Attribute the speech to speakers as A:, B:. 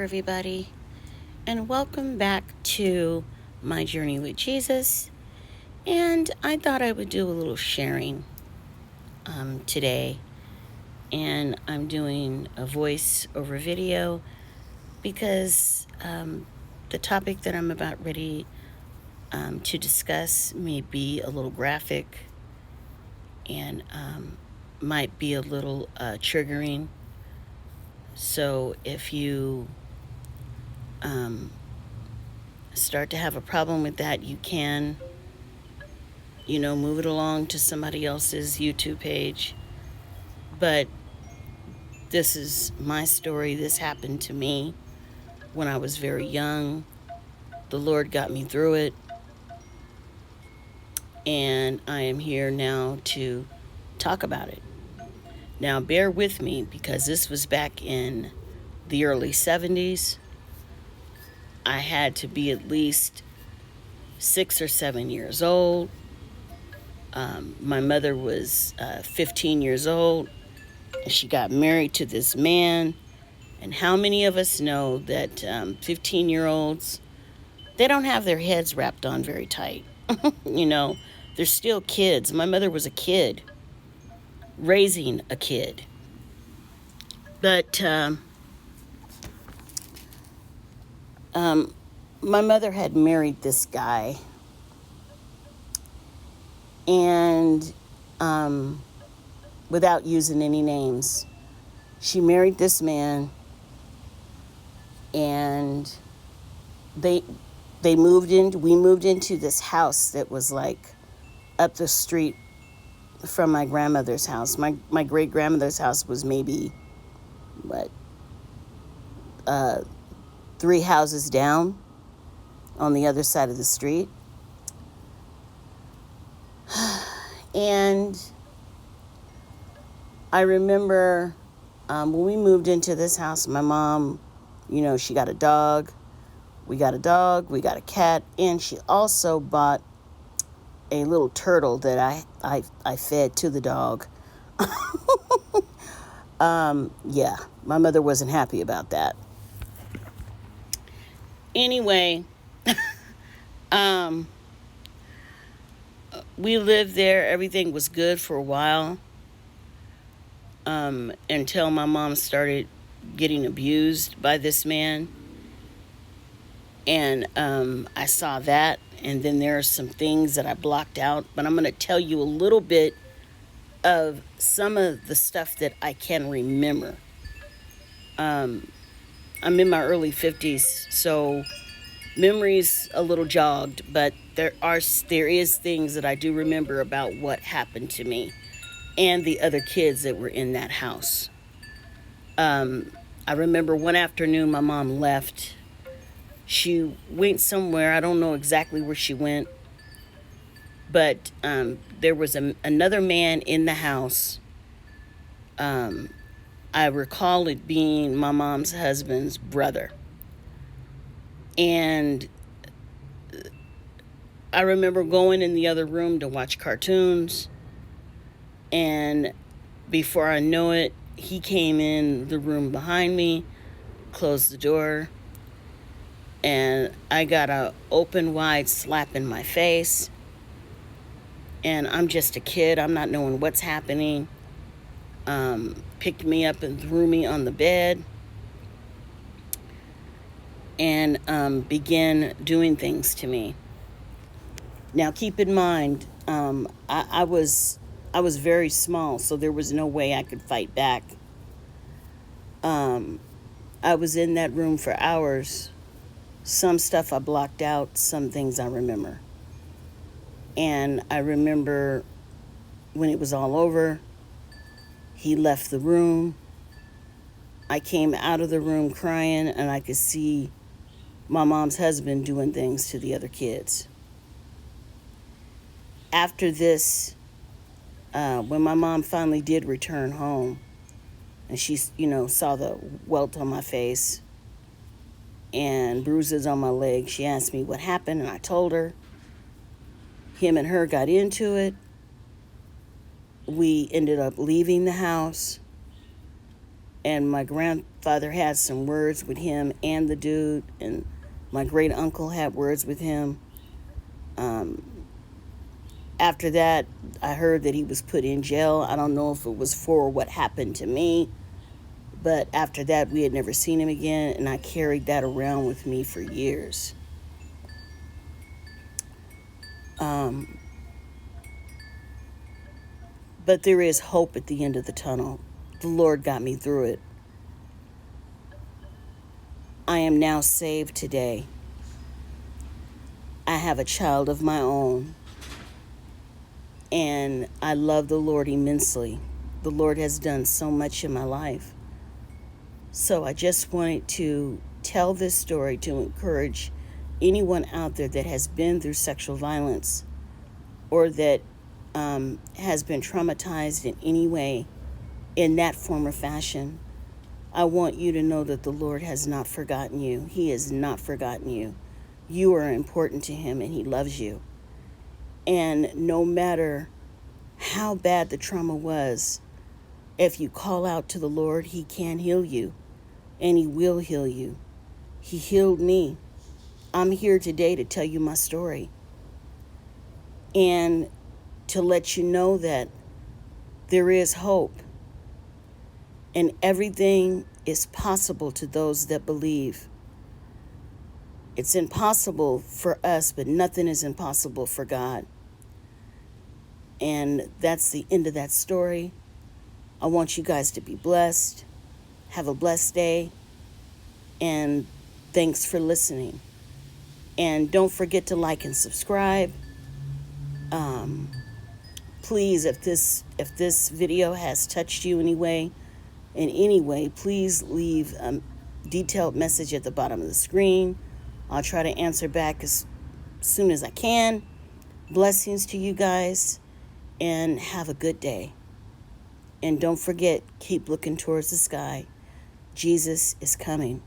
A: everybody, and welcome back to my journey with Jesus. And I thought I would do a little sharing today, and I'm doing a voice over video because the topic that I'm about ready to discuss may be a little graphic and might be a little triggering. So if you start to have a problem with that, you can, move it along to somebody else's YouTube page. But this is my story. This happened to me when I was very young. The Lord got me through it. And I am here now to talk about it. Now, bear with me because this was back in the early 70s. I had to be at least 6 or 7 years old. My mother was 15 years old, and she got married to this man. And how many of us know that 15-year-olds, they don't have their heads wrapped on very tight? They're still kids. My mother was a kid, raising a kid. But my mother had married this guy. And without using any names, she married this man, and we moved into this house that was like up the street from my grandmother's house. My great grandmother's house was maybe 3 houses down on the other side of the street. And I remember when we moved into this house, my mom, she got a dog. We got a cat, and she also bought a little turtle that I fed to the dog. Yeah, my mother wasn't happy about that. Anyway, we lived there. Everything was good for a while, until my mom started getting abused by this man. And I saw that, and then there are some things that I blocked out. But I'm going to tell you a little bit of some of the stuff that I can remember. I'm in my early 50s, so memory's a little jogged, but there is things that I do remember about what happened to me and the other kids that were in that house. I remember one afternoon my mom left. She went somewhere. I don't know exactly where she went, but there was another man in the house. I recall it being my mom's husband's brother. And I remember going in the other room to watch cartoons. And before I know it, he came in the room behind me, closed the door, and I got a open wide slap in my face. And I'm just a kid. I'm not knowing what's happening. Picked me up and threw me on the bed and began doing things to me. Now, keep in mind, I was very small, so there was no way I could fight back. I was in that room for hours. Some stuff I blocked out, some things I remember. And I remember when it was all over, he left the room. I came out of the room crying, and I could see my mom's husband doing things to the other kids. After this, when my mom finally did return home, and she, saw the welt on my face and bruises on my leg, she asked me what happened, and I told her. Him and her got into it. We ended up leaving the house, and my stepfather had some words with him and the dude, and my great uncle had words with him. After that, I heard that he was put in jail. I don't know if it was for what happened to me, but after that, we had never seen him again, and I carried that around with me for years. But there is hope at the end of the tunnel. The Lord got me through it. I am now saved today. I have a child of my own. And I love the Lord immensely. The Lord has done so much in my life. So I just wanted to tell this story to encourage anyone out there that has been through sexual violence or that has been traumatized in any way in that form or fashion. I want you to know that the Lord has not forgotten you. He has not forgotten you. You are important to him and he loves you. And no matter how bad the trauma was, if you call out to the Lord, he can heal you, and he will heal you. He healed me. I'm here today to tell you my story and to let you know that there is hope, and everything is possible to those that believe. It's impossible for us, but nothing is impossible for God. And that's the end of that story. I want you guys to be blessed. Have a blessed day. And thanks for listening. And don't forget to like and subscribe. Please, if this video has touched you in any way, please leave a detailed message at the bottom of the screen. I'll try to answer back as soon as I can. Blessings to you guys. And have a good day. And don't forget, keep looking towards the sky. Jesus is coming.